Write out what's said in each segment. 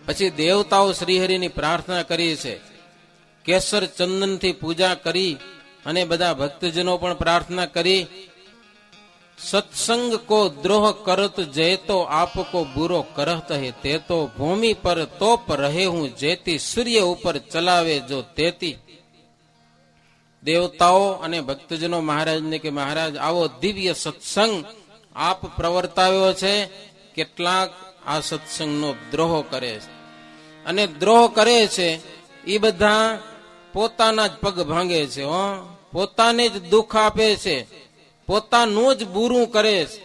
પછી દેવતાઓ શ્રીહરિની પ્રાર્થના કરી છે. કેસર ચંદનથી પૂજા કરી અને બધા ભક્તજનો પણ પ્રાર્થના કરી. સત્સંગ કો દ્રોહ કરત જયતો આપકો બુરો કરત હે તે તો ભૂમિ પર તોપ રહે હું જેતી સૂર્ય ઉપર ચલાવે જો તેતી. દેવતાઓ અને ભક્તજનો મહારાજને કે મહારાજ આવો દિવ્ય સત્સંગ આપ પ્રવર્તાવ્યો છે, કેટલાક આ સત્સંગનો દ્રોહ કરે છે અને દ્રોહ કરે છે એ બધા પોતાના જ પગ ભાંગે છે, પોતાને જ દુઃખ આપે છે, પોતાનું જ બુરું કરે છે.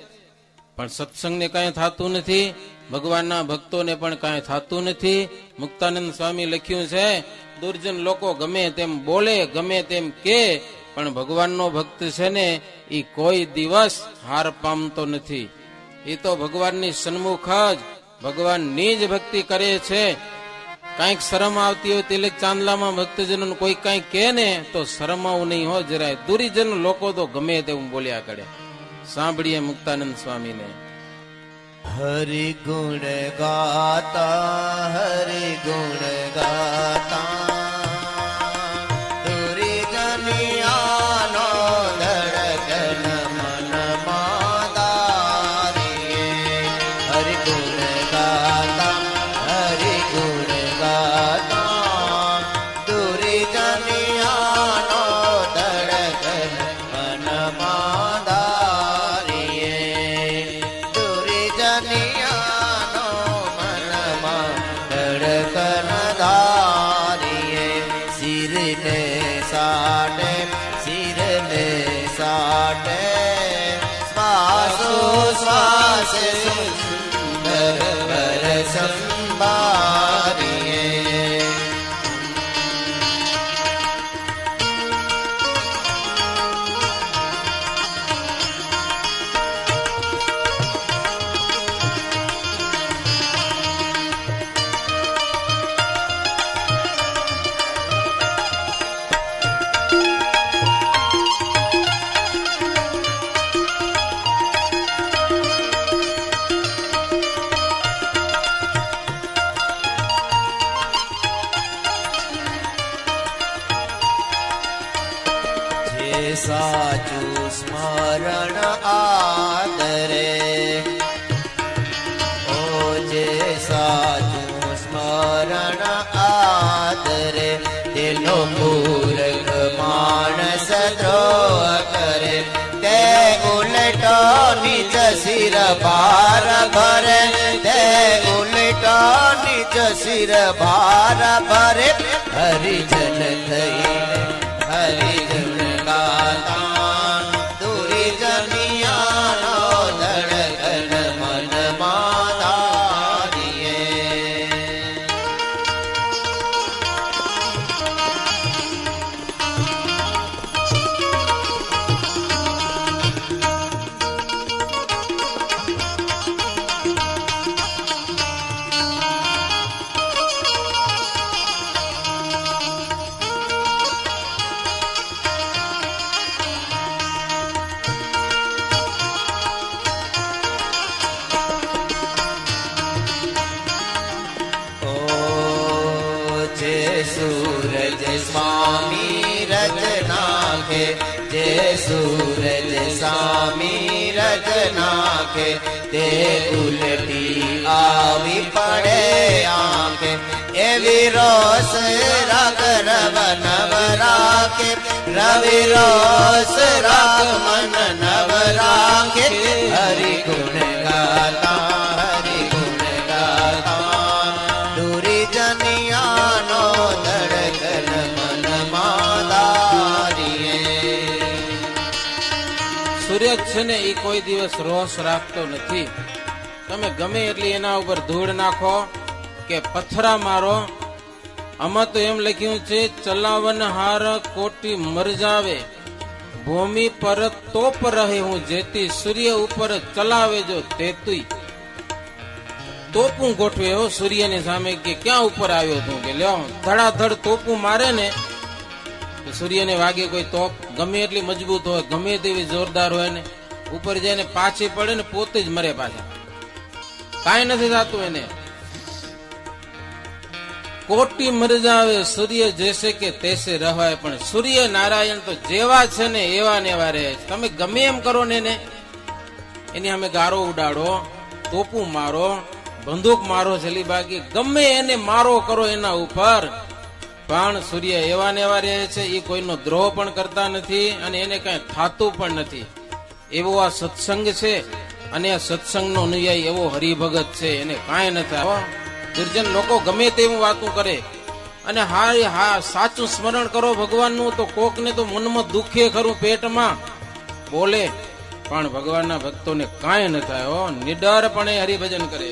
પણ સત્સંગને કાંઈ થતું નથી, ભગવાનના ભક્તોને પણ કાંઈ થતું નથી. મુક્તાનંદ સ્વામી લખ્યું છે, દુર્જન લોકો ગમે તેમ બોલે, ગમે તેમ કે, પણ ભગવાનનો ભક્ત છે ને એ કોઈ દિવસ હાર પામતો નથી. એ તો ભગવાનની સન્મુખ જ ભગવાનની જ ભક્તિ કરે છે. કાંઈક શરમ આવતી હોય તિલક ચાંદલામાં ભક્તજનો કોઈ કાંઈ કે ને તો શરમાવું નહીં હો જરાય. દુરીજન લોકો તો ગમે તેવું બોલ્યા કરે. સાંભળીએ મુક્તાનંદ સ્વામીને. હરિ ગુણ ગાતા, હરિ ગુણ ગાતા, દુરીજનિયાનો ધડકન મનમાં દારીએ. હરિ ગુણ ગાતા, હરિ ગુણ ગાતા, દુરીજનિયાનો ધડકન મનમાં દારીએ. દુરીજનિયાનો મનમાં ધડકન દારીએ. શિરને સાટે, શિરને સાટે, શ્વાસો શ્વાસે સુંદર વર સંભારીએ. જે સાચું સ્મરણ આદરે, ઓ જે સાચું સ્મરણ આદરે, તેનો મૂર્ખ માણસ દ્રોહ કરે. તે ઉલટો નિજ શિર ભાર ભરે, તે ઉલટો નિજ શિર ભાર ભરે. હરિજન થઈને હરિજન ગાતા, દુરીજનિયાનો ધડકન મનમાં દારીએ. જે સૂરજ સ્વામી રજ નાખે, જે સૂરજ સ્વામી રજ નાખે, તે ઉલટી આવી પડે આંખે. એવી રોષ રાગ રવ નવ રાખે, રવિ રોષ રાગ મન નવ રાખે. હરિ ગુણ ગાતા, હરિ ગુણ ગાતા, દુરીજનિયાનો ધડકન મનમાં દારીએ. સૂર્ય છે ને એ કોઈ દિવસ રોષ રાખતો નથી. તમે ગમે એટલી એના ઉપર ધૂળ નાખો કે પથરા મારો, આમાં તો એમ લખ્યું છે, ચલાવન હાર કોટી મરજાવે, ભૂમિ પર તોપ રહે હું જેતી સૂર્ય ઉપર ચલાવે જો તેતુંય. તોપું ગોઠવે હો સૂર્યની સામે કે ક્યાં ઉપર આવ્યો તું, કે લ્યો ધડાધડ તોપું મારે ને સૂર્યને વાગે કોઈ તોપ, ગમે એટલી મજબૂત હોય, ગમે તેવી જોરદાર હોય ને ઉપર જઈને પાછી પડે ને પોતે જ મરે પાછા, કાંઈ નથી થતું એને. કોટી મર જાવે સૂર્ય જૈસે કે તૈસે રહાય, પણ સૂર્ય નારાયણ તો જેવા છે ને એવા ને એવા રહે છે. તમે ગમે એમ કરો ને એને, એની સામે ગારો ઉડાડો, તોપું મારો, બંદૂક મારો, જલીબાગી ગમે એને મારો કરો એના ઉપર, પણ સૂર્ય એવા ને એવા રહે છે. એ કોઈનો દ્રોહ પણ કરતા નથી અને એને કઈ થાતું પણ નથી. એવો આ સત્સંગ છે અને આ સત્સંગનો અનુયાયી એવો હરિભગત છે, એને કાંઈ ન થાય. દુર્જન લોકો ગમે તેવું વાતું કરે અને હા સાચું સ્મરણ કરો ભગવાનનું, તો કોકને તો મનમાં દુખે ખરું, પેટમાં બોલે, પણ ભગવાનના ભક્તોને કાંઈ ન થાય. નિડરપણે હરિભજન કરે.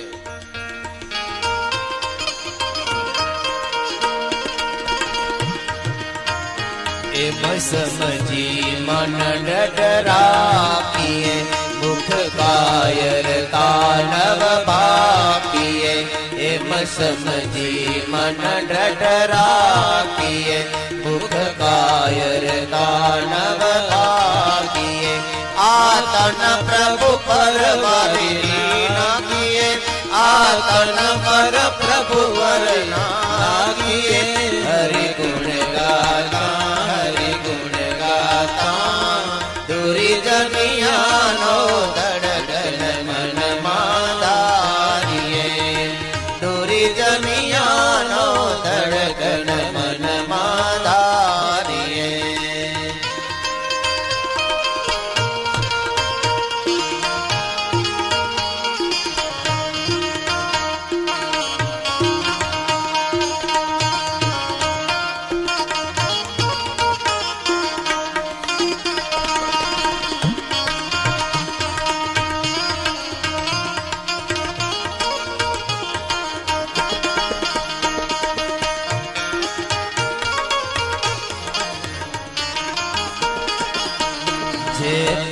એમ સમજી મન ડરાપીએ, મુખ કાયર તાનવ બાપીએ. એમ સમજી મન ડરાપીએ, મુખ કાયર તાનવ બાપીએ. આ તન પ્રભુ પર વારી નાખીએ, આ તન પર પ્રભુ વર નાખીએ. હરિ ગુણ ગાતા, હરિ ગુણ ગાતા, દુરી જનિયાનો ધડકન મન માદારીએ. દુરી જનિયાનો ધડકન મન માદારીએ.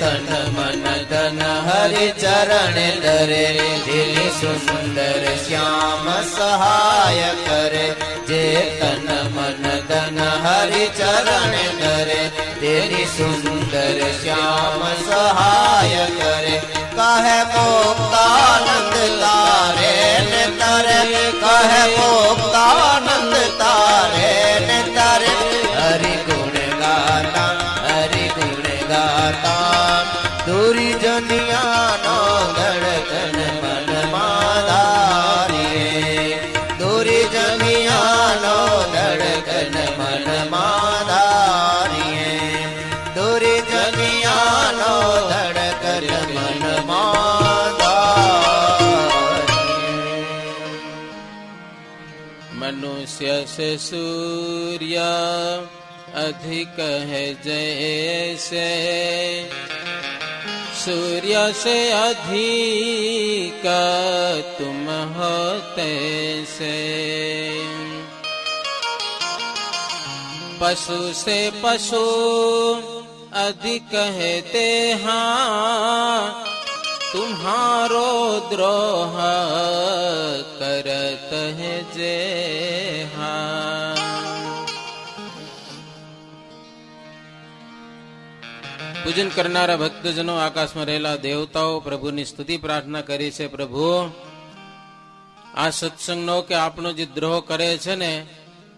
તન મન ધન હરિ ચરણ ધરે, દિલી સુંદર શ્યામ સહાય કરે. જે તન મન ધન હરિ ચરણ ધરે, દિલી સુંદર શ્યામ સહાય કરે. કહે મુક્તાનંદ તારે ને તરે, કહે મુક્તાનંદ તારે ને તરે. હરિ ગુણ ગાતા, હરિ ગુણ ગાતા, દુરી જનિયાનો ધડકન મન માદારીએ. દુરી જનિયાનો ધડકન મન માદારીએ. દુરી જનિયાનો ધડકન મન માદારીએ. મનુષ્ય સે સૂર્ય अधिक है जैसे, सूर्य से अधिक तुम हो तैसे. पशु से पशु अधिक है तेहा, तुम्हारो द्रोह करत है जेहा. પૂજન કરનારા ભક્તજનો, આકાશમાં રહેલા દેવતાઓ પ્રભુની સ્તુતિ પ્રાર્થના કરી છે. પ્રભુ, આ સત્સંગનો કે આપણો જે દ્રોહ કરે છે ને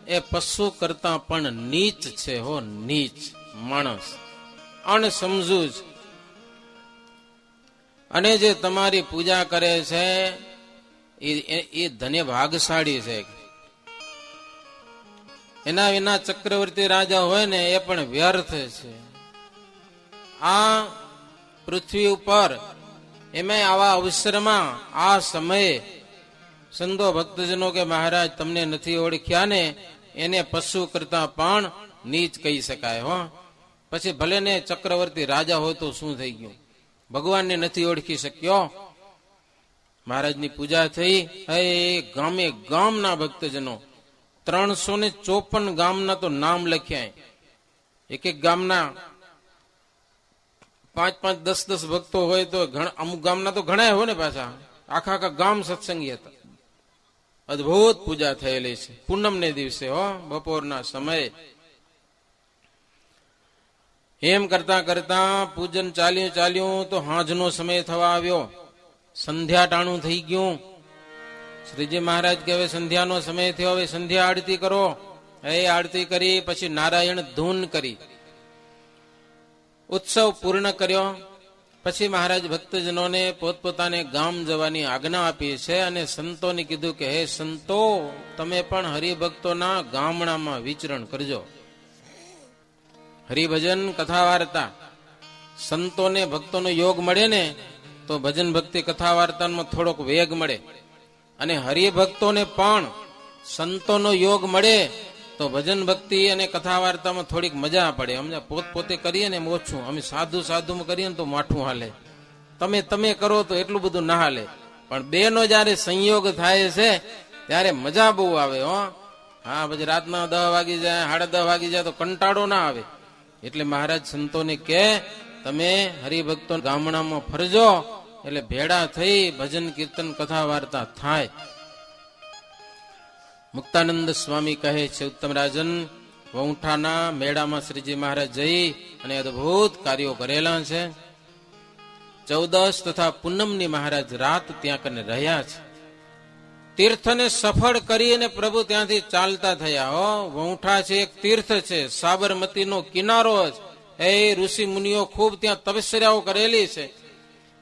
એ પશુ કરતા પણ નીચ છે. હો નીચ માણસ, અણસમજુ જ. અને જે તમારી પૂજા કરે છે એ ધન્ય ભાગશાળી છે. એના વિના ચક્રવર્તી રાજા હોય ને એ પણ વ્યર્થ છે. આ પૃથ્વી ઉપર એમાંય આવા અવસરમાં, આ સમયે સંતો ભક્તજનો કે મહારાજ તમને નથી ઓળખ્યા ને, એને પશુ કરતા પણ નીચ કહી શકાય. હો પછી ભલે ને ચક્રવર્તી રાજા હોય તો શું થઈ ગયું, ભગવાનને નથી ઓળખી શક્યો. મહારાજની પૂજા થઈ. હે ગામે ગામના ભક્તજનો, 354 ગામના તો નામ લખ્યા. એક એક ગામના 5-5, 10-10 ભક્તો હોય તો અમુક ગામના તો ઘણા હોય ને પાછા, આખા ગામ સત્સંગી હતા. અદભુત પૂજા થયેલી છે પૂનમને દિવસે. હો બપોરના સમયે એમ કરતા કરતા પૂજન ચાલ્યું તો હાંજનો સમય થવા આવ્યો. સંધ્યા ટાણું થઈ ગયું. શ્રીજી મહારાજ કે હવે સંધ્યાનો સમય થયો, હવે સંધ્યા આરતી કરો. આરતી કરી પછી નારાયણ ધૂન કરી ઉત્સવ પૂર્ણ કર્યો. પછી મહારાજ ભક્તજનોને પોતપોતાને ગામ જવાની આજ્ઞા આપી છે અને સંતોને કીધું કે હે સંતો, તમે પણ હરિભક્તોના ગામડામાં વિચરણ કરજો. હરિભજન કથા વાર્તા સંતોને ભક્તોનો યોગ મળે ને તો ભજન ભક્તિ કથા વાર્તામાં થોડોક વેગ મળે, અને હરિભક્તોને પણ સંતોનો યોગ મળે તો ભજન ભક્તિ અને કથા વાર્તામાં થોડીક મજા પડે. અમને પોતે કરીએ ને ઓછું, અમે સાધુમાં કરીએ ને તો માઠું હાલે, તમે કરો તો એટલું બધું ના હાલે. પણ બેનો જયારે સંયોગ થાય છે ત્યારે મજા બહુ આવે. હા, પછી રાતના 10 વાગી જાય, 10:30 વાગી જાય તો કંટાળો ના આવે. એટલે મહારાજ સંતોને કે તમે હરિભક્તો ગામડામાં ફરજો, એટલે ભેડા થઈ ભજન કીર્તન કથા વાર્તા થાય. મુક્તાનંદ સ્વામી કહે છે, ઉત્તમ રાજન, વૌઠાના મેળામાં શ્રીજી મહારાજ જઈ અને અદભુત કાર્યો કરેલા છે. 14 તથા પૂનમની મહારાજ રાત ત્યાં કને રહ્યા છે. તીર્થને સફળ કરીને પ્રભુ ત્યાંથી ચાલતા થયા. વૌઠા છે એક તીર્થ છે, સાબરમતીનો કિનારો છે. ઋષિ મુનિઓ ખૂબ ત્યાં તપસ્યાઓ કરેલી છે.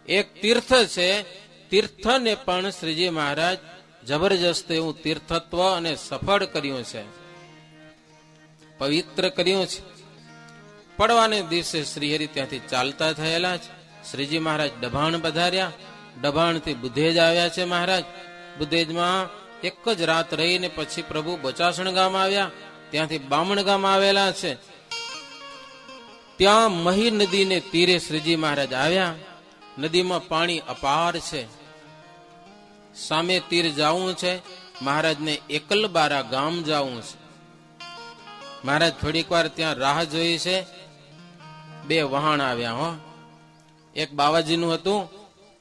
એક તીર્થ છે. તીર્થને પણ શ્રીજી મહારાજ જબરજસ્ત એવું તીર્થત્વ અને સફળ કર્યું છે, પવિત્ર કર્યું છે. પડવાને દિવસે શ્રીહરિ ત્યાંથી ચાલતા થયેલા છે. શ્રીજી મહારાજ ડભાણ પધાર્યા. ડભાણથી બુધેજ આવ્યા છે મહારાજ. બુધેજમાં એક જ રાત રહીને પછી પ્રભુ બોચાસણ ગામ આવ્યા. ત્યાંથી બામણ ગામ આવેલા છે. ત્યાં મહી નદીને તીરે શ્રીજી મહારાજ આવ્યા. નદીમાં પાણી અપાર છે. સામે તીર જાવું છે. મહારાજને એકલબારા ગામ જાવું છે. મહારાજ થોડીક વાર ત્યાં રાહ જોઈ છે. 2 વહાણ આવ્યા. એક બાવાજીનું હતું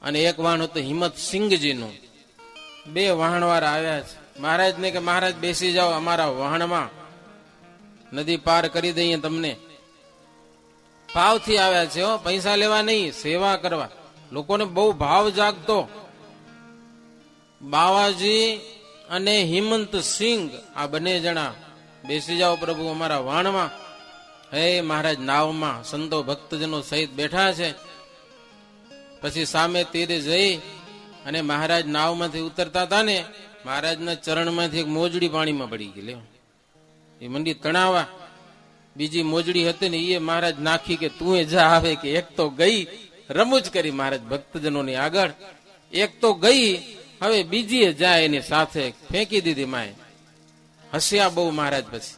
અને એક વાહન હતું હિંમતસિંહજીનું. 2 વહાણવાર આવ્યા છે. મહારાજને કે મહારાજ બેસી જાઓ અમારા વહાણમાં, નદી પાર કરી દઈએ તમને. ભાવથી આવ્યા છે, પૈસા લેવા નહીં, સેવા કરવા. લોકોને બહુ ભાવ જાગતો. બાવાજી અને હિંમતસિંહ આ બંને જણા બેસી જાઓ પ્રભુ અમારા વાણમાં. મહારાજ નાવમાં સંતો ભક્તજનો સહિત બેઠા છે. પછી સામે તીરે જઈ અને મહારાજ નાવમાંથી ઉતરતા હતા ને, મહારાજના ચરણમાંથી એક મોજડી પાણીમાં પડી ગઈ. એ મંડી તણાવા. બીજી મોજડી હતી ને એ મહારાજ નાખી કે તું જા આવે કે. એક તો ગઈ, રમૂજ કરી મહારાજ ભક્તજનોની આગળ. એક તો ગઈ, હવે બીજી જાય એની સાથે ફેંકી દીધી માએ. હસ્યા બહુ મહારાજ. પછી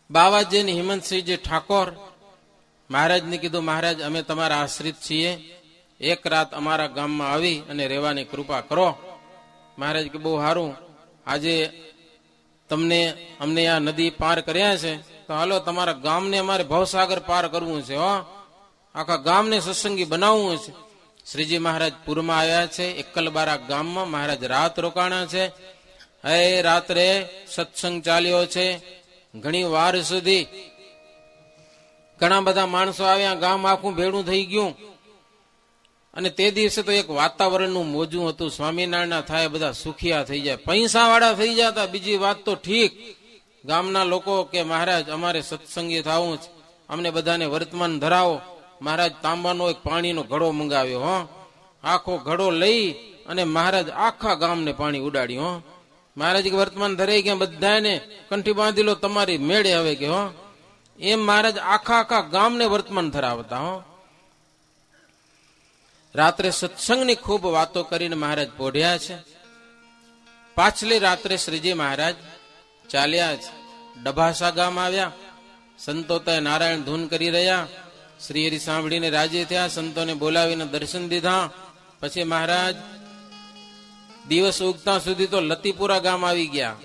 બાવાજી ને હિંમતસિંહજી ઠાકોર મહારાજને કીધું, મહારાજ અમે તમારા આશ્રિત છીએ, એક રાત અમારા ગામમાં આવી અને રહેવાની કૃપા કરો. મહારાજ કે બહુ સારું, આજે અમને આ નદી પાર કર્યા છે તો હાલો તમારા ગામને અમારે ભવસાગર પાર કરવું છે. આખા ગામને સત્સંગી બનાવવું છે. શ્રીજી મહારાજ પૂરમાં આવ્યા છે. એકલબારા ગામમાં મહારાજ રાત રોકાણા છે. રાત્રે સત્સંગ ચાલ્યો છે ઘણી વાર સુધી. ઘણા બધા માણસો આવ્યા, ગામ આખું ભેડું થઈ ગયું. અને તે દિવસે તો એક વાતાવરણનું મોજું હતું. સ્વામિનારાયણ થાય બધા સુખિયા થઈ જાય, પૈસા વાળા થઈ જતા. બીજી વાત તો ઠીક, ગામના લોકો કે મહારાજ અમારે સત્સંગી થવું છે, અમને બધાને વર્તમાન ધરાવો. મહારાજ તાંબાનો એક પાણીનો ઘડો મંગાવ્યો. આખો ઘડો લઈ અને મહારાજ આખા ગામને પાણી ઉડાડ્યું. મહારાજ કે વર્તમાન ધરાઈ ગયા, બધાને કંઠી બાંધી લો, તમારી મેળે હવે કે. એમ મહારાજ આખા ગામને વર્તમાન ધરાવતા. રાત્રે સત્સંગની ખૂબ વાતો કરીને મહારાજ પોઢ્યા છે. પાછલી રાત્રે શ્રીજી મહારાજ ચાલ્યા છે. ડભાસા ગામ આવ્યા. સંતો નારાયણ ધૂન કરી રહ્યા. શ્રીહરિ સાંભળીને રાજી થયા. સંતોને બોલાવીને દર્શન દીધા. પછી મહારાજ દિવસ ઉગતા સુધી તો લતીપુરા ગામ આવી ગયા.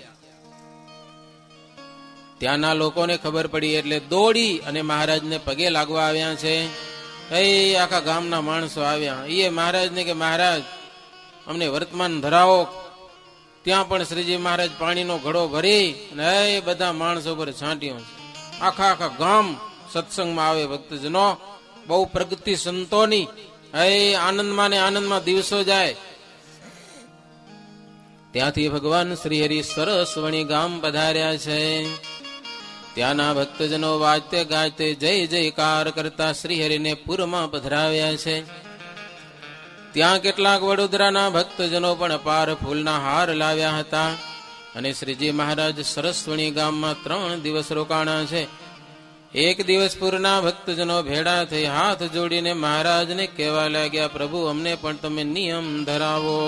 ત્યાંના લોકોને ખબર પડી એટલે દોડી અને મહારાજને પગે લાગવા આવ્યા છે. આખા ગામના માણસો આવ્યા. એ મહારાજને કે મહારાજ અમને વર્તમાન ધરાવો. ત્યાં પણ શ્રીજી મહારાજ પાણીનો ઘડો ભરી અને એ બધા માણસો પર છાંટ્યો. આખા ગામ સત્સંગમાં આવે ભક્તજનો. બહુ પ્રગતિ સંતોની. આનંદમાં ને આનંદમાં દિવસો જાય. ત્યાંથી ભગવાન શ્રીહરિ સરસ્વણી ગામ પધાર્યા છે. ત્યાંના ભક્તજનો વાજતે ગાજતે જય જયકાર કરતા શ્રીહરિને પુરમાં પધરાવ્યા છે. ત્યાં કેટલાક વડોદરાના ભક્તજનો પણ અપાર ફૂલના હાર લાવ્યા હતા અને શ્રીજી મહારાજ સરસ્વણી ગામમાં 3 દિવસ રોકાણા છે. એક દિવસ પૂરના ભક્તજનો ભેળા થઈ હાથ જોડીને મહારાજને કહેવા લાગ્યા, પ્રભુ અમને પણ તમે નિયમ ધરાવો,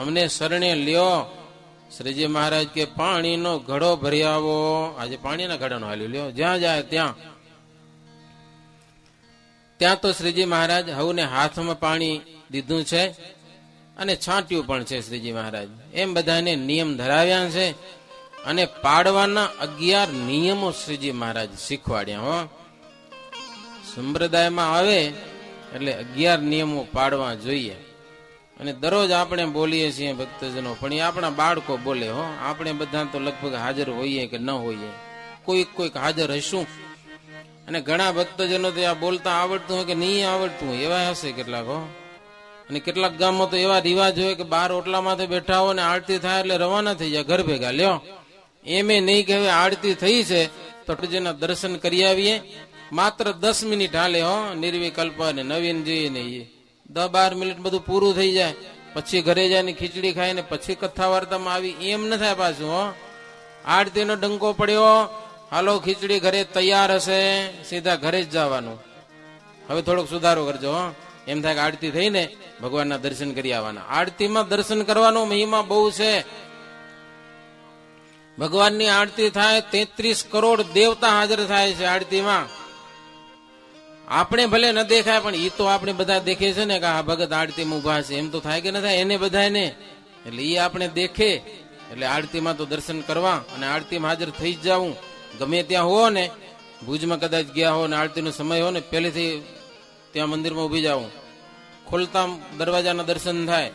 અમને શરણે લ્યો. શ્રીજી મહારાજ કે પાણીનો ઘડો ભરી આવો. આજે પાણીના ઘડાનો હાલ્યો લ્યો, જ્યાં જાય ત્યાં તો શ્રીજી મહારાજ હવને હાથમાં પાણી દીધું છે અને છાંટ્યું પણ છે. શ્રીજી મહારાજ એમ બધાને નિયમ ધરાવ્યા છે અને પાડવાના 11 નિયમો શ્રીજી મહારાજ શીખવાડ્યા. હો, સંપ્રદાયમાં આવે એટલે 11 નિયમો પાડવા જોઈએ. અને દરરોજ આપણે બોલીએ છીએ ભક્તજનો, પણ એ આપણા બાળકો બોલે. હો, આપણે બધા તો લગભગ હાજર હોઈએ કે ન હોઈએ, કોઈક હાજર હશું. અને ઘણા ભક્તજનો તો આ બોલતા આવડતું હોય કે નહીં આવડતું હોય એવા હશે કેટલાક. હો, અને કેટલાક ગામમાં તો એવા રિવાજ હોય કે 12 ઓટલામાં બેઠા હો ને આરતી થાય એટલે રવાના થઈ જાય ઘર ભેગા. લ્યો, એમે નહીં કે હવે આરતી થઈ છે તો ઠાકોરજીના દર્શન કરી આવીએ. માત્ર 10 મિનિટ હાલે. હો, નિર્વિકલ્પ ને નવીનજી ને 10-12 મિનિટ બધું પૂરું થઈ જાય. પછી ઘરે જાય ખીચડી ખાઈને પછી કથા વાર્તામાં આવી એમ ન થાય પાછું. હો, આરતીનો ડંકો પડ્યો, હાલો ખીચડી ઘરે તૈયાર હશે, સીધા ઘરે જ જવાનું. હવે થોડોક સુધારો કરજો. હો, એમ થાય કે આરતી થઈને ભગવાનના દર્શન કરી આવવાના. આરતીમાં દર્શન કરવાનો મહિમા બહુ છે. ભગવાનની આરતી થાય 33 કરોડ દેવતા હાજર થાય છે આરતીમાં. આપણે ભલે ન દેખાય પણ એ તો આપણે બધા દેખે છે ને કે આ ભગત આરતીમાં ઉભા છે. એમ તો થાય કે ન થાય એને બધાને, એટલે એ આપણે દેખે. એટલે આરતીમાં તો દર્શન કરવા અને આરતીમાં હાજર થઈ જ જવું. ગમે ત્યાં હો ને, ભુજમાં કદાચ ગયા હો ને આરતીનો સમય હો ને, પહેલેથી ત્યાં મંદિરમાં ઉભી જાવું. ખોલતા દરવાજાના દર્શન થાય,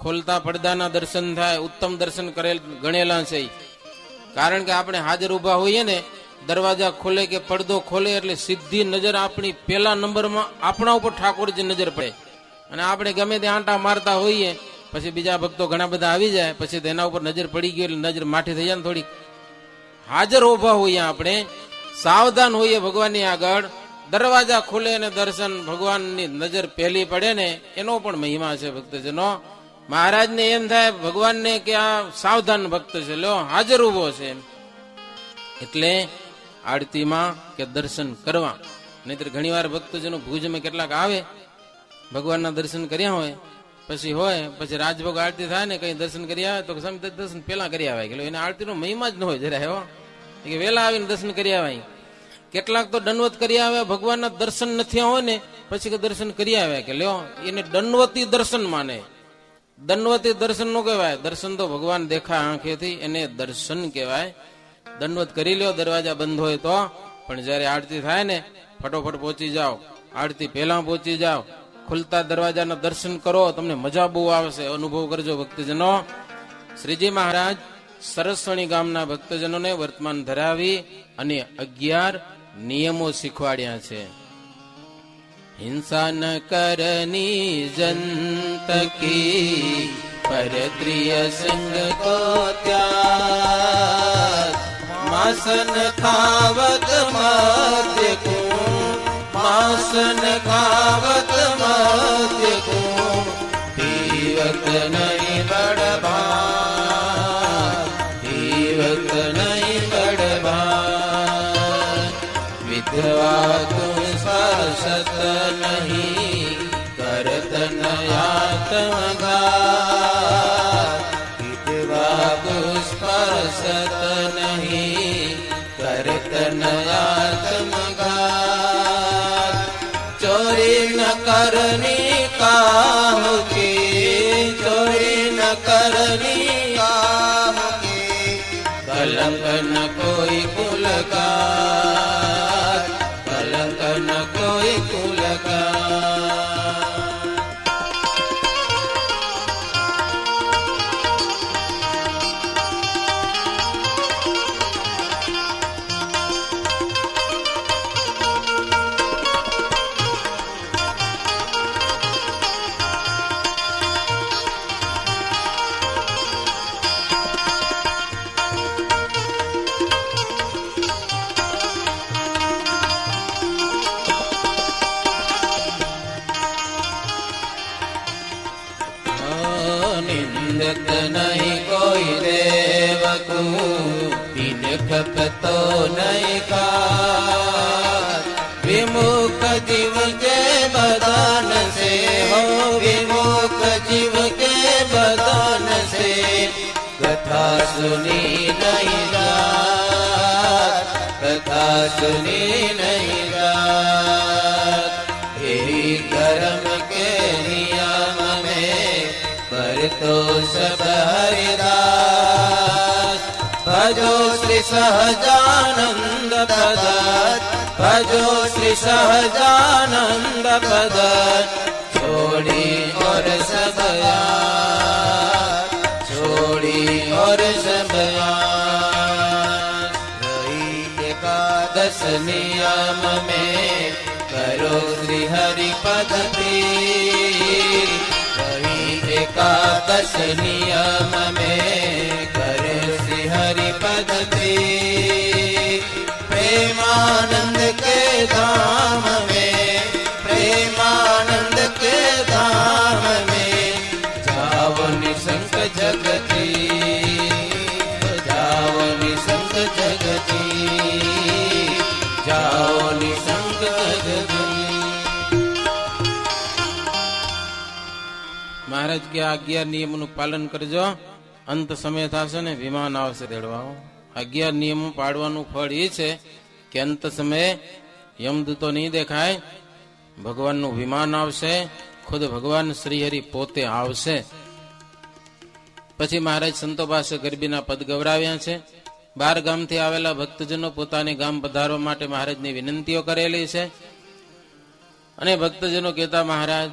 ખોલતા પડદાના દર્શન થાય. ઉત્તમ દર્શન ગણેલા છે. કારણ કે આપણે હાજર ઉભા હોઈએ ને, દરવાજા ખોલે કે પડદો ખોલે એટલે સીધી નજર આપણી પેલા નંબરમાં આપણા ઉપર ઠાકોરજી નજર પડે. અને આપણે ગમે તે આંટા મારતા હોઈએ, પછી બીજા ભક્તો ઘણા બધા આવી જાય, પછી તેના ઉપર નજર પડી ગઈ એટલે નજર માઠી થઈ જાય ને થોડીક. હાજર ઉભા હોઈએ આપણે, સાવધાન હોઈએ ભગવાનની આગળ, દરવાજા ખુલે અને દર્શન ભગવાનની નજર પહેલી પડે ને, એનો પણ મહિમા છે ભક્તજનો. મહારાજને એમ થાય ભગવાનને કે આ સાવધાન ભક્ત છે, લો હાજર ઉભો છે. એટલે આરતીમાં કે દર્શન કરવા. નહીતર ઘણી વાર ભક્તજનો ભુજમાં કેટલાક આવે, ભગવાનના દર્શન કર્યા હોય, પછી રાજભોગ આરતી થાય ને કઈ દર્શન કરી આવે તો દર્શન પેલા કરી આવે. એને આરતીનો મહિમા જ ન હોય જરા. હો, કે વેલા આવીને દર્શન કરી આવે. કેટલાક તો દંડવત કરી આવે, ભગવાનના દર્શન નથી હોય ને પછી દર્શન કરી આવે. કે લ્યો, એને દંડવતી દર્શન માને. દંડવતી દર્શન નો કહેવાય. દર્શન તો ભગવાન દેખાય આંખેથી, એને દર્શન કહેવાય. દંડવત કરી લ્યો દરવાજા બંધ હોય તો, પણ જયારે આરતી થાય ને ફટોફટ પહોંચી જાઓ, આરતી પહેલા પહોંચી જાઓ, ખુલતા દરવાજાના દર્શન કરો, તમને મજા બહુ આવશે. અનુભવ કરજો ભક્તજનો. શ્રીજી મહારાજ સરસ્વણી ગામના ભક્તજનોને વર્તમાન ધરાવી અને 11 નિયમો શીખવાડ્યા છે. હિંસા ન કરની જંત કી, પરદ્રિય સંગ કો ત્યાગ, માસન ખાવત મધ્ય કો, માસન ખાવત મધ્ય કો, પીવત નહીં બડભા, પીવત નહીં બડભા, વિધવા તું સ્પર્શત નહીં, કરત નયાત્મઘા, વિધવા તું સ્પર્શત નહીં, કરત નયાત્મઘા, ચોરી ન કરની કામ કે, ચોરી ન કરની કામ કે, કલંક ન કોઈ કુલ કા, કલંક ન કોઈ કુલ કા. નિંદત નહીં કોઈ દેવકું દિન ખપતો નહીં કા વિમુખ જીવ કે બદન સે હો વિમુખ જીવ કે બદન સે કથા સુની નહીં જાત કથા સુની નહીં જાત એવી ધર્મ કે નિયમ में करतो सब हरिदास भजो श्री सहजानंद पद भजो श्री सहजानंद पद छोड़ी और सब यार छोड़ी और सब यार रही एकादश नियम में करो श्री हरि पद प्रीत रही एकादश नियम में करे श्री हरि पद प्रीत प्रेमानंद के धाम में प्रेमानंद के धाम में जाओ निसंक जगती जाओ निसंक जगती जाओ निसंक जगती। મહારાજ કે આ 11 નિયમોનું પાલન કરજો, અંત સમય થશે ને વિમાન આવશે રેડવા. 11 નિયમો પાડવાનું ફળ એ છે કે અંત સમયે યમદૂતો નહીં દેખાય, ભગવાનનું વિમાન આવશે, ખુદ ભગવાન શ્રીહરિ પોતે આવશે. પછી મહારાજ સંતો પાસે ગરબીના પદ ગવરાવ્યા છે. 12 ગામથી આવેલા ભક્તજનો પોતાને ગામ પધારવા માટે મહારાજની વિનંતીઓ કરેલી છે. અને ભક્તજનો કહેતા મહારાજ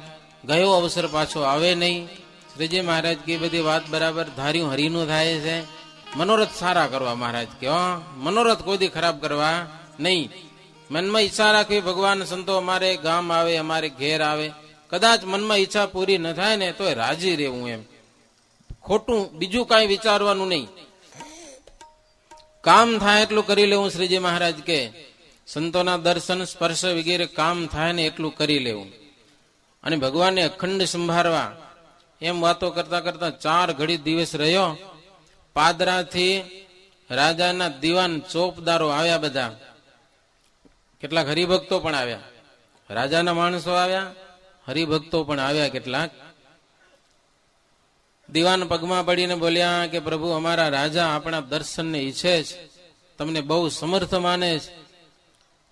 ગયો અવસર પાછો આવે નહીં. શ્રીજી મહારાજ કે બધી વાત બરાબર, ધાર્યું હરિનું થાય છે. મનોરથ સારા કરવા મહારાજ કે મનોરથ કોઈ દી ખરાબ કરવા નહીં. મનમાં ઈચ્છા રાખવી ભગવાન સંતો અમારે ગામ આવે, અમારે ઘેર આવે. કદાચ મનમાં ઈચ્છા પૂરી ન થાય ને તો રાજી રહેવું, એમ ખોટું બીજું કાંઈ વિચારવાનું નહીં. કામ થાય એટલું કરી લેવું. શ્રીજી મહારાજ કે સંતોના દર્શન સ્પર્શ વગેરે કામ થાય ને એટલું કરી લેવું. અને ભગવાનને અખંડ સંભાળવા એમ વાતો કરતા કરતા 4 ઘડી દિવસ રહ્યો. પાદરાથી રાજાના દીવાન ચોપદારો આવ્યા, બધા કેટલાક હરિભક્તો પણ આવ્યા, રાજાના માણસો આવ્યા, હરિભક્તો પણ આવ્યા કેટલાક. દીવાન પગમાં પડીને બોલ્યા કે પ્રભુ અમારા રાજા આપણા દર્શનને ઈચ્છે છે, તમને બહુ સમર્થ માને છે.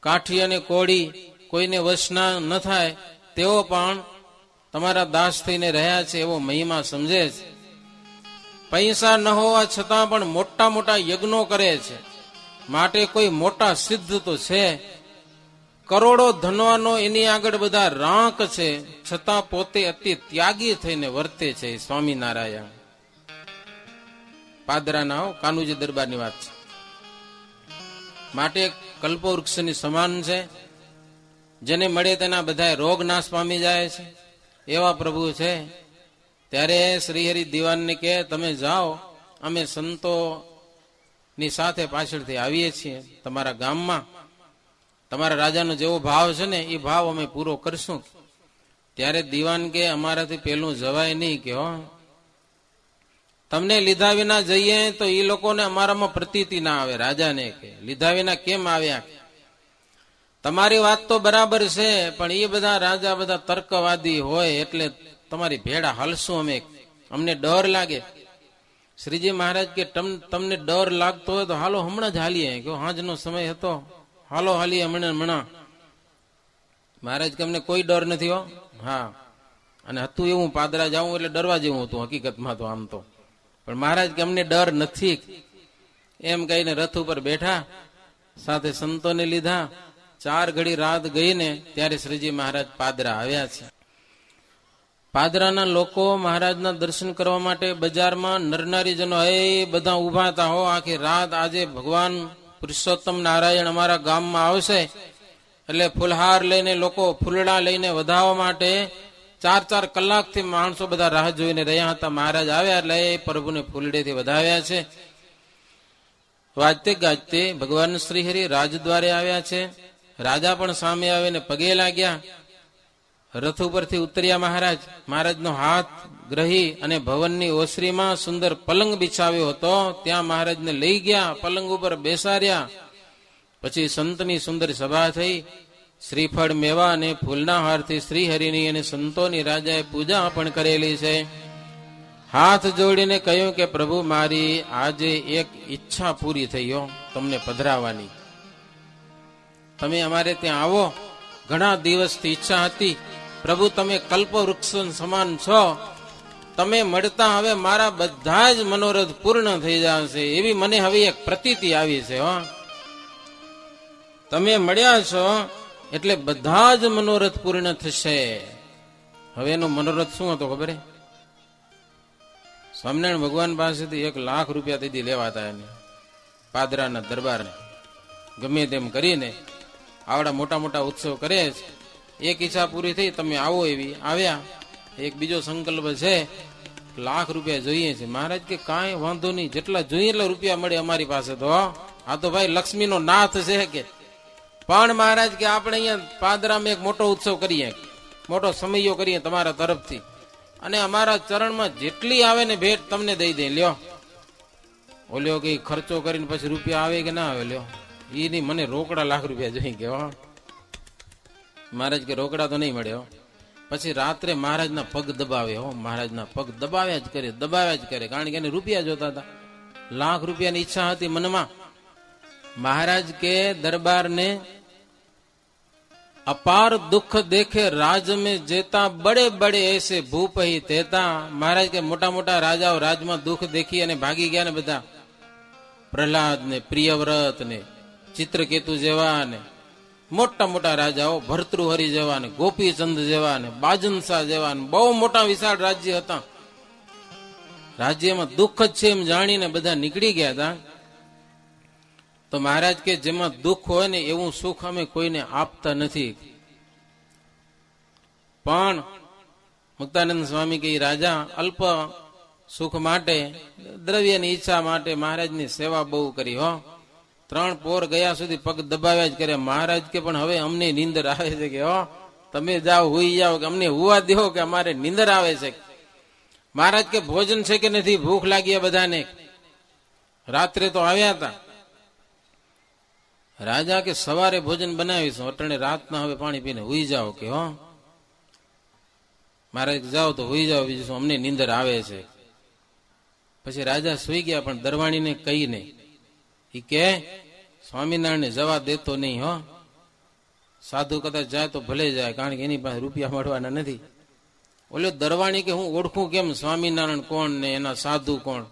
કાઠી અને કોળી કોઈને વશના ન થાય તેઓ પણ તમારા દાસ થઈને રહ્યા છે એવો મહિમા સમજે છે. પૈસા ન હોવા છતાં પણ મોટા મોટા યજ્ઞો કરે છે, માટે કોઈ મોટા સિદ્ધ તો છે. કરોડો ધનવાનો એની આગળ બધા રાંક છે, છતાં પોતે અતિ ત્યાગી થઈને વર્તે છે. સ્વામિનારાયણ પાદરાના કાનુજી દરબારની વાત છે. માટે કલ્પવૃક્ષની સમાન છે, જેને મળે તેના બધા રોગ નાશ પામી જાય છે એવા પ્રભુ છે. ત્યારે શ્રીહરિ દીવાનને કે તમે જાઓ, અમે સંતોની સાથે પાછળથી આવીએ છીએ તમારા ગામમાં. તમારા રાજાનો જેવો ભાવ છે ને એ ભાવ અમે પૂરો કરશું. ત્યારે દીવાન કે અમારાથી પેલું જવાય નહીં, કે તમને લીધા વિના જઈએ તો એ લોકોને અમારામાં પ્રતીતિ ના આવે. રાજાને કે લીધા વિના કેમ આવ્યા? તમારી વાત તો બરાબર છે, પણ એ બધા રાજા બધા તર્કવાદી હોય એટલે તમારી ભેડા હાલશું અમે, અમને ડર લાગે. શ્રીજી મહારાજ કે તમને ડર લાગતો હોય તો હાલો હમણાં જ હાલીએ, કે હાંજનો સમય હતો, હાલો હાલીએ હમણાં. મહારાજ કે અમને કોઈ ડર નથી હો. હા, અને હતું એવું પાદરા જાઉં એટલે ડરવા જેવું હતું હકીકતમાં તો આમ તો, પણ મહારાજ કે અમને ડર નથી એમ કહીને રથ ઉપર બેઠા, સાથે સંતોને લીધા. 4 ઘડી રાત ગઈ ને ત્યારે શ્રીજી મહારાજ પાદરા આવ્યા છે. પાદરાના લોકો મહારાજના દર્શન કરવા માટે બજારમાં નરનારીજનો એ બધા ઉભા હતા હો આખી રાત. આજે ભગવાન પુરુષોત્તમ નારાયણ અમારા ગામમાં આવશે એટલે ફૂલહાર લઈને લોકો ફૂલડા લઈને વધાવવા માટે 4 કલાકથી માણસો બધા રાહ જોઈને રહ્યા હતા. મહારાજ આવ્યા એટલે એ પ્રભુને ફૂલડેથી વધાવ્યા છે. વાજતે ગાજતે ભગવાન શ્રીહરિ રાજદ્વારે આવ્યા છે. રાજા પણ સામે આવીને પગે લાગ્યા. રથ ઉપરથી ઉતર્યા મહારાજ. મહારાજનો હાથ ગ્રહી અને ભવનની ઓસરીમાં સુંદર પલંગ બિછાવ્યો હતો. ત્યાં મહારાજને લઈ ગયા, પલંગ ઉપર બેસાડ્યા. પછી સંતની સુંદર સભા થઈ. શ્રીફળ, મેવા અને ફૂલના હારથી શ્રીહરિની અને સંતોની રાજાએ પૂજા પણ કરેલી છે. હાથ જોડીને કહ્યું કે પ્રભુ, મારી આજે એક ઈચ્છા પૂરી થઈ હો, તમને પધરાવાની. તમે અમારે ત્યાં આવો, ઘણા દિવસથી ઈચ્છા હતી. પ્રભુ, તમે કલ્પવૃક્ષ સમાન છો. તમે મળતા હવે મારા બધા જ મનોરથ પૂર્ણ થઈ જશે, એવી મને હવે એક પ્રતીતિ આવી છે. હો, તમે મળ્યા છો એટલે બધા જ મનોરથ પૂર્ણ થશે. હવે એનો મનોરથ શું હતો ખબર? સ્વામિનારાયણ ભગવાન પાસેથી 1 લાખ રૂપિયા તેથી લેવાતા એને, પાદરાના દરબારને. ગમે તેમ કરીને આવડા મોટા મોટા ઉત્સવ કરે છે. એક ઈચ્છા પૂરી થઈ, તમે આવો એવી આવ્યા. એક બીજો સંકલ્પ છે, 1 લાખ રૂપિયા જોઈએ છે. મહારાજ કે કાંઈ વાંધો નહીં, જેટલા જોઈએ એટલા રૂપિયા મળે અમારી પાસે તો. આ તો ભાઈ લક્ષ્મીનો નાથ છે કે. પણ મહારાજ કે આપણે અહીંયા પાદરામાં એક મોટો ઉત્સવ કરીએ, મોટો સમયો કરીએ તમારા તરફથી, અને અમારા ચરણમાં જેટલી આવે ને ભેટ તમને દઈ દે. લ્યો. ઓલ્યો કે ખર્ચો કરીને પછી રૂપિયા આવે કે ના આવે? લ્યો, એ નહીં, મને રોકડા 1 લાખ રૂપિયા જોઈ કે. મહારાજ કે રોકડા તો નહીં મળે. પછી રાત્રે મહારાજના પગ દબાવે. મહારાજના પગ દબાવ્યા જ કરે, દબાવ્યા જ કરે, કારણ કે એને રૂપિયા જોતા હતા. 1 લાખ રૂપિયાની ઈચ્છા હતી મનમાં. મહારાજ કે દરબારને અપાર દુઃખ દેખે રાજ में जेता बड़े बड़े ऐसे भूप ही तेता. મહારાજ કે મોટા મોટા રાજાઓ રાજમાં દુઃખ દેખી અને ભાગી ગયા ને બધા. પ્રહલાદ ને, પ્રિયવ્રત ને, ચિત્રકેતુ જેવા ને મોટા મોટા રાજાઓ, ભર્તૃહરિ જેવા ને, ગોપીચંદ જેવા ને, બાજનશાહ જેવા ને, બહુ મોટા વિશાળ રાજ્ય હતા. રાજ્યમાં દુઃખ જ છે એમ જાણીને બધા નીકળી ગયા હતા. તો મહારાજ કે જેમાં દુઃખ હોય ને એવું સુખ અમે કોઈને આપતા નથી. પણ મુક્તાનંદ સ્વામી કે રાજા અલ્પ સુખ માટે, દ્રવ્યની ઈચ્છા માટે મહારાજની સેવા બહુ કરી. 3 પોર ગયા સુધી પગ દબાવ્યા જ કરે. મહારાજ કે પણ હવે અમને નીંદર આવે છે કે તમે જાઓ, હુઈ જાઓ, કે અમને હુવા દો, કે અમારે નીંદર આવે છે. મહારાજ કે ભોજન છે કે નથી? ભૂખ લાગી બધાને. રાત્રે તો આવ્યા હતા. રાજા કે સવારે ભોજન બનાવીશું, અટણે રાતના હવે પાણી પીને હુઈ જાઓ કે. મહારાજ જાઓ તો હુઈ જાઓ, બીજું શું, અમને નીંદર આવે છે. પછી રાજા સુઈ ગયા, પણ દરવાણીને કહીને ઈ કે સ્વામિનારાયણને જવા દેતો નહીં. સાધુ કદાચ જાય તો ભલે જાય, કારણ કે એની પાસે રૂપિયા મળવાના નથી. ઓલો દરવાણી કે હું ઓળખું કેમ સ્વામિનારાયણ કોણ ને એના સાધુ કોણ?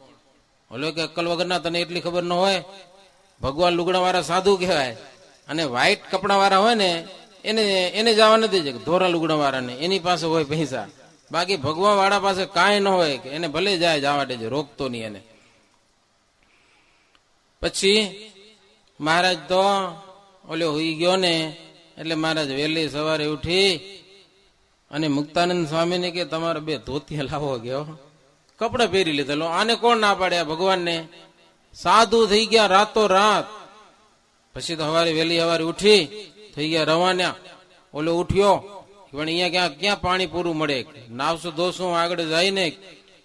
ઓલો કે અક્કલ વગરના તને એટલી ખબર ન હોય? ભગવાન લુગડા વાળા સાધુ કહેવાય, અને વ્હાઈટ કપડા વાળા હોય ને એને જવા નથી. ધોરા લુગડા વાળાને એની પાસે હોય પૈસા, બાકી ભગવાન વાળા પાસે કાંઈ ન હોય, કે એને ભલે જાય, જવા દેજો, રોકતો નહીં એને. પછી મહારાજ તો ઓલો હોઈ ગયો ને, એટલે મહારાજ વહેલી સવારે ઉઠી અને મુક્તાનંદ સ્વામીને કે તમારે 2 ધોતિયા લાવો ગયો, કપડા પહેરી લીધેલો. આને કોણ ના પાડ્યા? ભગવાનને. સાધુ થઈ ગયા રાતો રાત. પછી તો સવારે વહેલી સવારે ઉઠી થઈ ગયા રવાના. ઓલો ઉઠ્યો પણ અહીંયા ક્યાં પાણી પૂરું મળે, નાવશું ધોશું આગળ જઈને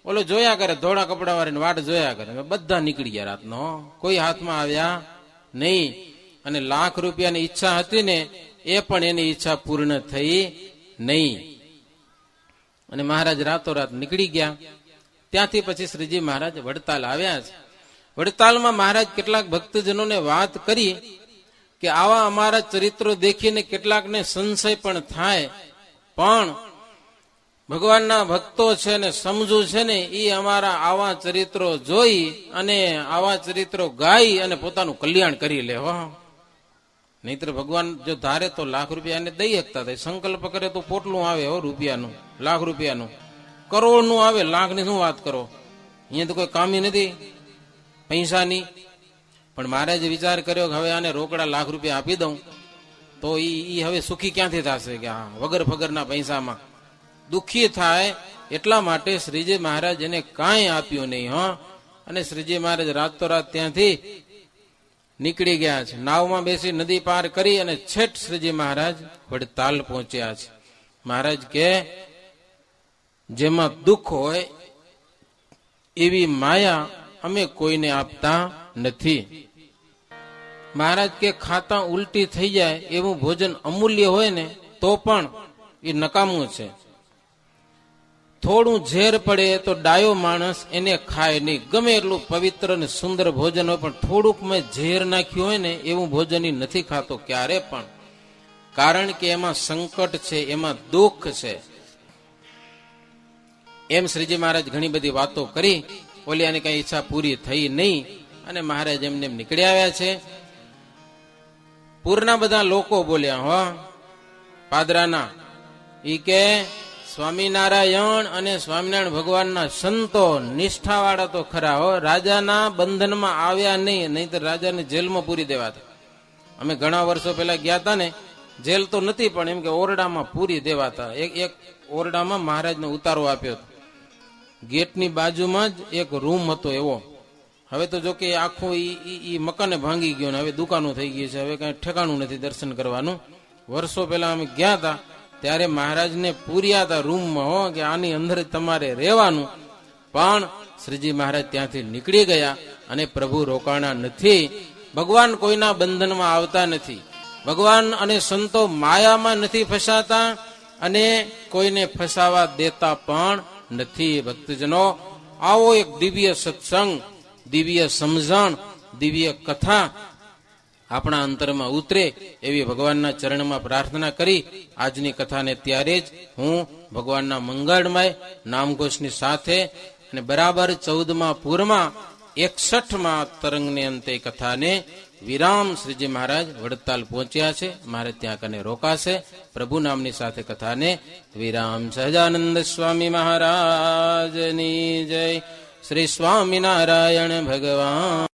ઓલો જોયા કરે, ધોળા કપડા વાળીને વાટ જોયા કરે. બધા નીકળી ગયા રાતનો, કોઈ હાથમાં આવ્યા નહીં. અને 1 લાખ રૂપિયાની ઈચ્છા હતી ને એ પણ એની ઈચ્છા પૂર્ણ થઈ નહીં. અને મહારાજ રાતોરાત નીકળી ગયા. ત્યાંથી પછી શ્રીજી મહારાજ વડતાલ આવ્યા છે. વડતાલમાં મહારાજ કેટલાક ભક્તજનોને વાત કરી કે આવા અમારા ચરિત્રો દેખીને કેટલાકને સંશય પણ થાય, પણ ભગવાનના ભક્તો છે ને સમજુ છે ને એ અમારા આવા ચરિત્રો જોઈ અને આવા ચરિત્રો ગાઈ અને પોતાનું કલ્યાણ કરી લે. નહીતર ભગવાન જો ધારે તો 1 લાખ રૂપિયા એને દઈ શકતા હતા. સંકલ્પ કરે તો પોટલું આવે રૂપિયાનું, 1 લાખ રૂપિયાનું, કરોડનું આવે. 1 લાખની શું વાત કરો? અહીંયા તો કોઈ કામી નથી પૈસાની. પણ મહારાજે વિચાર કર્યો કે હવે આને રોકડા 1 લાખ રૂપિયા આપી દઉં તો ઈ હવે સુખી ક્યાંથી થશે? કે હા, વગર ફગરના પૈસામાં દુઃખી થાય. એટલા માટે શ્રીજી મહારાજ એને કાંઈ આપ્યું નહીં. અને શ્રીજી મહારાજ રાતોરાત ત્યાંથી નીકળી ગયા છે. નાવમાં બેસી નદી પાર કરી અને છેટ શ્રીજી મહારાજ વડતાલ પહોંચ્યા છે. મહારાજ કે જેમાં દુઃખ હોય એવી માયા અમે કોઈને આપતા નથી. મહારાજ કે ખાતા ઉલટી થઈ જાય એવું ભોજન અમૂલ્ય હોય ને તો પણ એ નકામું છે. થોડું ઝેર પડે તો ડાયો માણસ એને ખાય નહીં. ગમે એટલું પવિત્ર અને સુંદર ભોજન હોય પણ થોડુંક મેં ઝેર નાખ્યું હોય ને એવું ભોજન ઈ નથી ખાતો ક્યારે પણ. કારણ કે એમાં સંકટ છે, એમાં દુઃખ છે. એમ શ્રીજી મહારાજ ઘણી બધી વાતો કરી. ઓલિયાની કઈ ઈચ્છા પૂરી થઈ નહીં અને મહારાજ એમને નીકળી આવ્યા છે. પૂરના બધા લોકો બોલ્યા હો પાદરાના, ઈ કે સ્વામિનારાયણ અને સ્વામિનારાયણ ભગવાનના સંતો નિષ્ઠાવાળા તો ખરા હો, રાજાના બંધનમાં આવ્યા નહીં, નહીં તો રાજાને જેલમાં પૂરી દેવાતા. અમે ઘણા વર્ષો પહેલા ગયા હતા ને, જેલ તો નથી પણ એમ કે ઓરડામાં પૂરી દેવાતા. એક ઓરડામાં મહારાજને ઉતારો આપ્યો હતો. ગેટની બાજુમાં જ એક રૂમ હતો એવો. હવે તો જો કે આખું ઈ મકાને ભાંગી ગયો ને હવે દુકાનો થઈ ગઈ છે, હવે કઈ ઠેકાણું નથી દર્શન કરવાનું. વર્ષો પહેલા અમે ગયા હતા ત્યારે મહારાજને પૂર્યા હતા રૂમમાં હો કે આની અંદર તમારે રહેવાનું. પણ શ્રીજી મહારાજ ત્યાંથી નીકળી ગયા અને પ્રભુ રોકાણા નથી. ભગવાન કોઈના બંધનમાં આવતા નથી. ભગવાન અને સંતો માયામાં નથી ફસાતા અને કોઈને ફસાવા દેતા પણ નથી. ભક્તજનો, આવો એક દિવ્ય સત્સંગ, દિવ્ય સમજણ, દિવ્ય કથા આપણા અંતરમાં ઉતરે એવી ભગવાનના ચરણમાં પ્રાર્થના કરી આજની કથાને ત્યારે જ હું ભગવાનના મંગળમય નામઘોષની સાથે અને બરાબર 14મા પૂરમાં 61મા તરંગને અંતે કથાને વિરામ શ્રીજી મહારાજ વડતાલ પહોંચ્યા છે. મારે ત્યાં કને રોકાશે. પ્રભુ નામની સાથે કથાને વિરામ. સહજાનંદ સ્વામી મહારાજની જય. શ્રી સ્વામિનારાયણ ભગવાન.